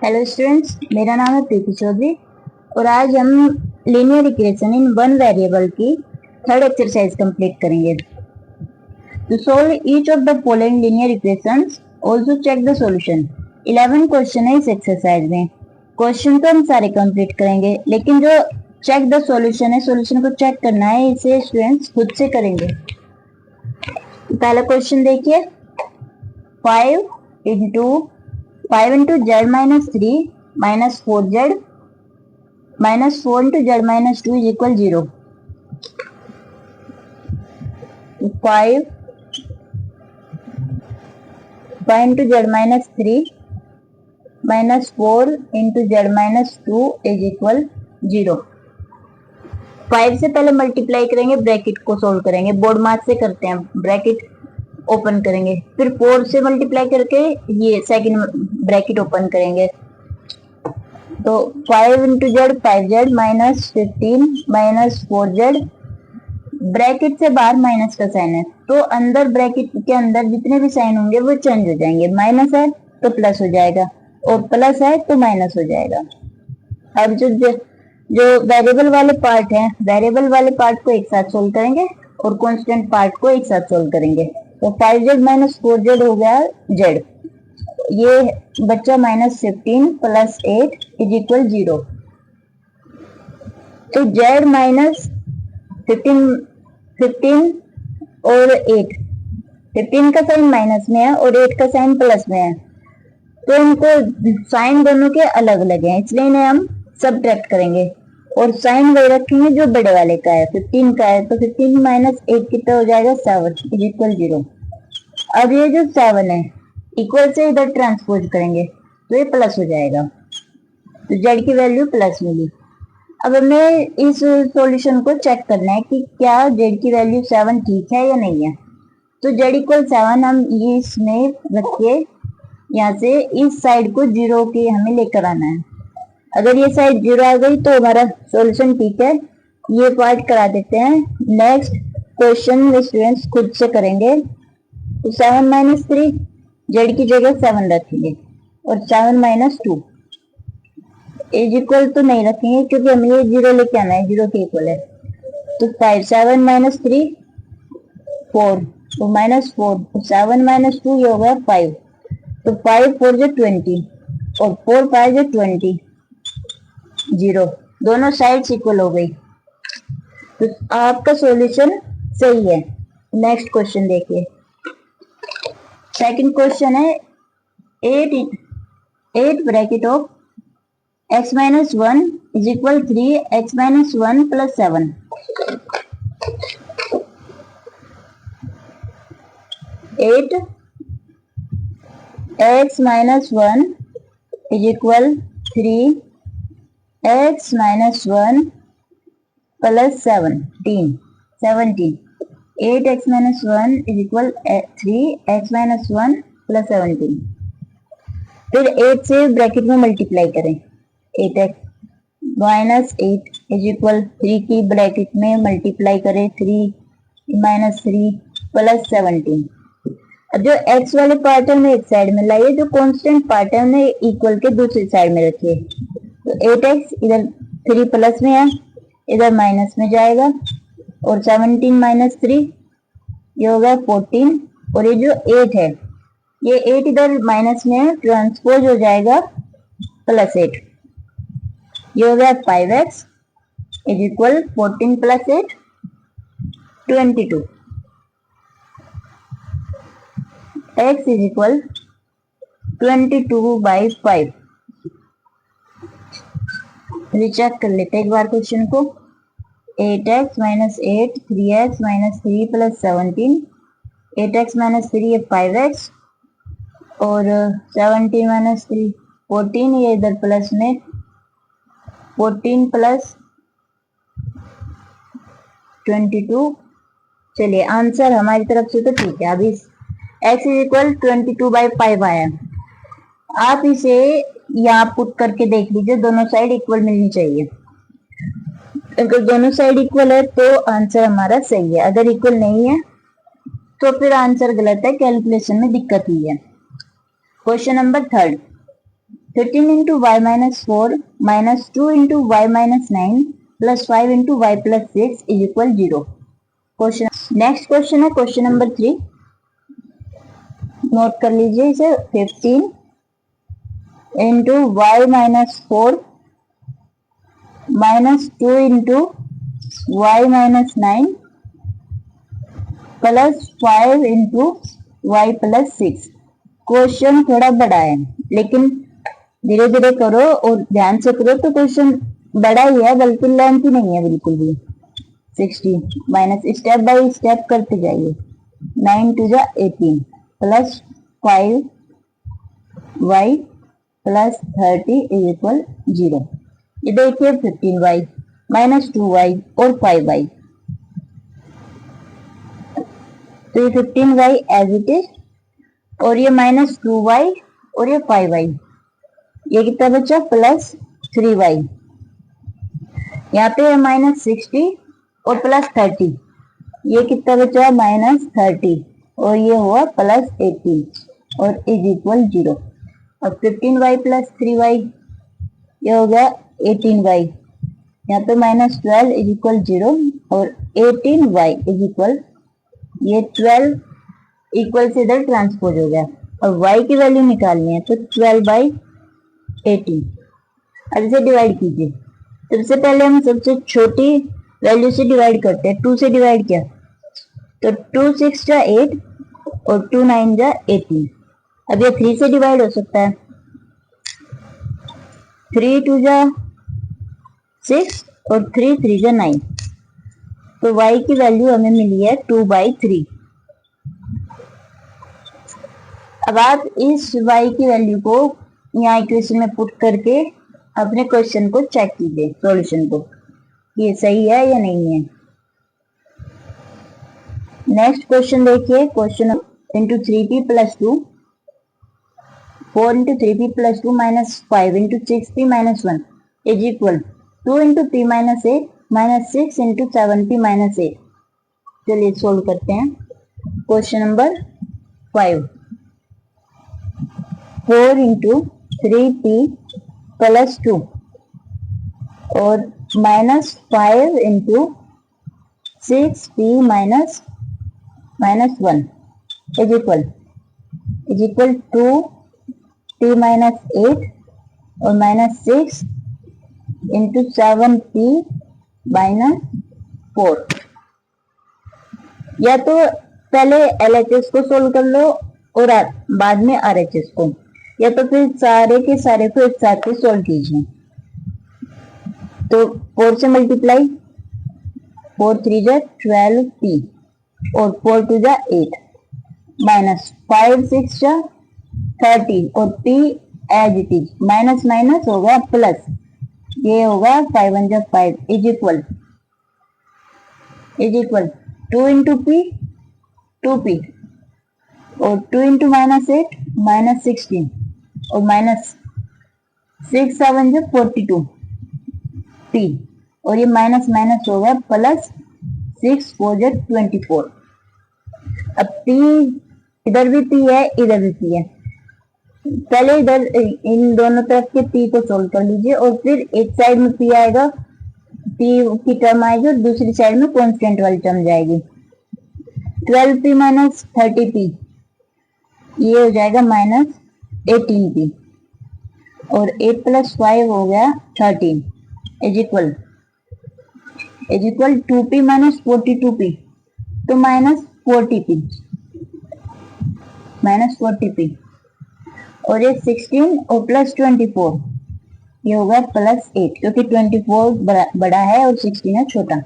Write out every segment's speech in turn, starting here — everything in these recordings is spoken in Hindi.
हेलो स्टूडेंट्स, मेरा नाम है प्रीति चौधरी और आज हम linear equation in one variable की थर्ड एक्सरसाइज कंप्लीट करेंगे। To solve each of the following linear equations also check the solution. 11 question है इस एक्सरसाइज में। क्वेश्चन तो हम सारे कंप्लीट करेंगे, लेकिन जो चेक द सॉल्यूशन है, सॉल्यूशन को चेक करना है, इसे स्टूडेंट्स खुद से करेंगे। पहला क्वेश्चन देखिए, 5 into z minus 3 minus 4z minus 4 into z minus 2 is equal 0. 5 into z minus 3 minus 4 into z minus 2 is equal 0. 5 से पहले मल्टीप्लाई करेंगे, ब्रैकेट को सोल्व करेंगे। बोर्ड मार्क से करते हैं, ब्रैकेट ओपन करेंगे, फिर 4 से मल्टीप्लाई करके ये सेकंड ब्रैकेट ओपन करेंगे। तो 5 into z 5z minus 15 minus 4z, bracket से बाहर माइनस का साइन है, तो अंदर ब्रैकेट के अंदर जितने भी साइन होंगे वो चेंज हो जाएंगे। माइनस है तो प्लस हो जाएगा और प्लस है तो माइनस हो जाएगा। अब जो वेरिएबल वाले पार्ट है, वेरिएबल वाले पार्ट को एक साथ सोल्व करेंगे और कांस्टेंट पार्ट को एक साथ सोल्व करेंगे। तो 5z माइनस 4z हो गया z, ये बच्चा माइनस 15 प्लस 8 इज इक्वल 0। तो z माइनस 15 और 8, 15 का साइन माइनस में है और 8 का साइन प्लस में है, तो इनको साइन दोनों के अलग अलग हैं, इसलिए इन्हें हम सबट्रैक्ट करेंगे और साइन वही रखेंगे जो बड़े वाले का है, 15 का है। तो 15 माइनस 8 कितना हो जाएगा 7 इज इक्वल 0। अब ये जो 7 है इक्वल से इधर ट्रांसपोज करेंगे तो ये प्लस हो जाएगा, तो z की वैल्यू प्लस मिली। अब हमें इस सॉल्यूशन को चेक करना है कि क्या z की वैल्यू 7 ठीक है या नहीं है। तो z इक्वल 7 हम ये इसमें रखिए, यहाँ से इस साइड को 0 के हमें लेकर आना है। अगर ये साइड 0 आ गई तो हमारा सॉल्यूशन ठीक है। ये पार्ट करा देते हैं। नेक्स्ट क्वेश्चन स्टूडेंट्स खुद से करेंगे। तो 7 माइनस 3, जेड की जगह 7 रखेंगे और 7 माइनस 2 इज इक्वल तो नहीं रखेंगे क्योंकि हमें ये 0 लेके आना है, 0 के इक्वल है। तो 5 7 माइनस 3 4, तो माइनस 4, तो 7 माइनस 2 ये हो गया 5। तो 5 4 जो 20 और 4 5 जो 20, 0, दोनों साइड्स इक्वल हो गई, तो आपका सॉल्यूशन सही है। नेक्स्ट क्वेश्चन देखिए, सेकंड क्वेश्चन है 8 bracket of x minus 1 is equal 3x minus 1 plus 7। 8x minus 1 is equal 3x minus 1 plus 17। 8x minus 1 is equal 3x minus 1 plus 17। फिर 8 से ब्रैकेट में मल्टीप्लाई करें, 8x माइनस 8 इज इक्वल 3 की ब्रैकेट में मल्टीप्लाई करें 3 माइनस 3 प्लस 17। अब जो x वाले पार्ट है उन्हें एक साइड में लाइए, जो कांस्टेंट पार्ट है उन्हें इक्वल के दूसरी साइड में रखिए। तो 8x इधर 3 प्लस में है, इधर माइनस में जाएगा और 17 माइनस 3 ये हो गया 14, और ये जो 8 है ये 8 इधर माइनस में है, ट्रांसपोज हो जाएगा प्लस 8, ये हो गया 5x is equal 14 plus 8 22। x is equal 22/5। Recheck कर लेते हैं एक बार क्वेश्चन को। 8x minus 8, 3x minus 3 plus 17, 8x minus 3 ये 5x और 17 माइनस 3 14, ये इधर प्लस में 14 प्लस 22। चलिए आंसर हमारी तरफ से तो ठीक है। अभी x इज इक्वल 22/5 आया। आप इसे यहाँ पुट करके देख लीजिए, दोनों साइड इक्वल मिलनी चाहिए। अगर दोनों साइड इक्वल है तो आंसर हमारा सही है, अगर इक्वल नहीं है तो फिर आंसर गलत है, कैलकुलेशन में दिक्कत हुई है। Question number 3, 13 into Y minus 4 minus 2 into Y minus 9 plus 5 into Y plus 6 is equal 0। Question next question है क्वेश्चन नंबर 3। नोट कर लीजिए इसे। 15 into Y minus 4 minus 2 into Y minus 9 plus 5 into Y plus 6। Question थोड़ा बड़ा है, लेकिन धीरे धीरे करो और ध्यान से करो तो क्वेश्चन बड़ा ही है, बल्कि लेंथ ही नहीं है बिल्कुल भी। 60 माइनस स्टेप बाय स्टेप करते जाइए। 9 टू जा 18 plus 5 Y plus 30 is equal 0। ये देखिए 15 वाई माइनस 2 वाई और 5 वाई, तो ये 15 वाई एज इट इज, और ये माइनस 2 वाई और ये 5 वाई, ये कितना बचा प्लस 3 वाई। यहाँ पे है माइनस 60 और प्लस 30, ये कितना बचा माइनस 30 और ये हुआ प्लस 18 और इज इक्वल 0। अब 15 वाई प्लस 3 वाई, ये हो गया 18 वाई। यहाँ पे माइनस 12 इज इक्वल 0 और 18 वाई इज इक्वल, ये 12 इक्वल से इधर ट्रांसपोज हो गया। अब y की वैल्यू निकालनी है तो 12 बाई 18। अब इसे डिवाइड कीजिए। सबसे पहले हम सबसे छोटी वैल्यू से डिवाइड करते हैं। 2 से डिवाइड किया तो 2 6 जा 8 और 2 9 जा 18। अब ये 3 से डिवाइड हो सकता है। 3 2 जा 6 और 3 3 जा 9, तो y की वैल्यू हमें मिली है 2 बाई 3। अब आप इस y की वैल्यू को यहाँ इक्वेशन में पुट करके अपने क्वेश्चन को चेक कीजिए, सॉल्यूशन को, ये सही है या नहीं है। नेक्स्ट क्वेश्चन देखिए। Question into 3p plus 2 4 into 3p plus 2 minus 5 into 6p minus 1 is equal 2 into p minus 8 minus 6 into 7p minus 8। चलिए सोल्व करते हैं। Question number 5। 4 into 3p plus 2 और minus 5 into 6p minus 1 is equal 2p minus 8 और माइनस 6 इंटू 7p माइनस 4। या तो पहले LHS को सोल्व कर लो और बाद में RHS को, या तो फिर सारे के सारे को एक साथ ही सोल्व कीजिए। तो 4 से मल्टीप्लाई, 4 3 जा 12p और 4 2 जा 8 माइनस 5 6 जा 30 और p as it is, minus minus होगा प्लस, ये होगा 5 1 जा 5 is equal 2 into p 2p और 2 इंटू माइनस 8 माइनस 16 और माइनस 6 7 जा 42 p और ये माइनस माइनस होगा प्लस 6 4 जा 24। अब p इधर भी p है, इधर भी p है। पहले इधर इन दोनों तरफ के p को सोल्व कर लीजिए और फिर एक साइड में p आएगा, p की टर्म आएगी और दूसरी साइड में कांस्टेंट वाली टर्म जाएगी। 12p माइनस 30p, ये हो जाएगा माइनस 18p और 8 प्लस 5 हो गया 13 is equal 2p minus 42p, तो माइनस 40p और ये 16 और प्लस 24, ये होगा प्लस 8, क्योंकि 24 बड़ा है और 16 है छोटा।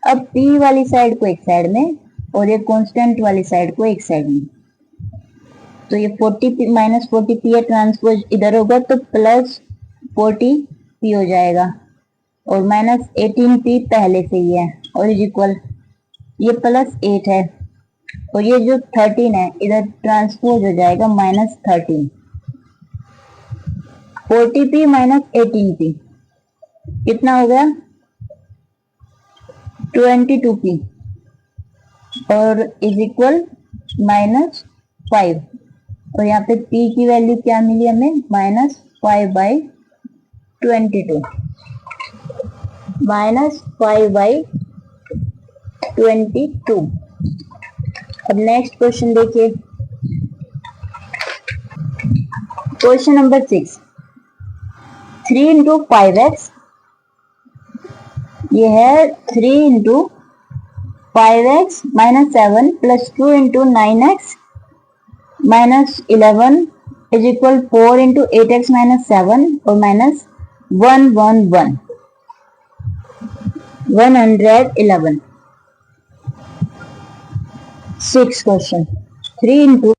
अब p वाली साइड को एक साइड में और ये कांस्टेंट वाली साइड को एक साइड में, तो ये 40p माइनस 40p है, ट्रांसपोज इधर होगा तो प्लस 40p हो जाएगा और माइनस 18p पहले से ही है और इज इक्वल, ये प्लस 8 है और ये जो 13 है इधर ट्रांसपोज हो जाएगा माइनस 13। 40p माइनस 18p कितना हो गया 22p और इज इक्वल माइनस 5 और यहाँ पे p की वैल्यू क्या मिली हमें माइनस 5/22 माइनस 5/22। अब नेक्स्ट क्वेश्चन देखिए, क्वेश्चन नंबर 6। 3 इंटू 5x, ये है 3 into 5x minus 7 plus 2 into 9x minus 11 is equal 4 into 8x minus 7 और माइनस 111 111। 6 question 3 into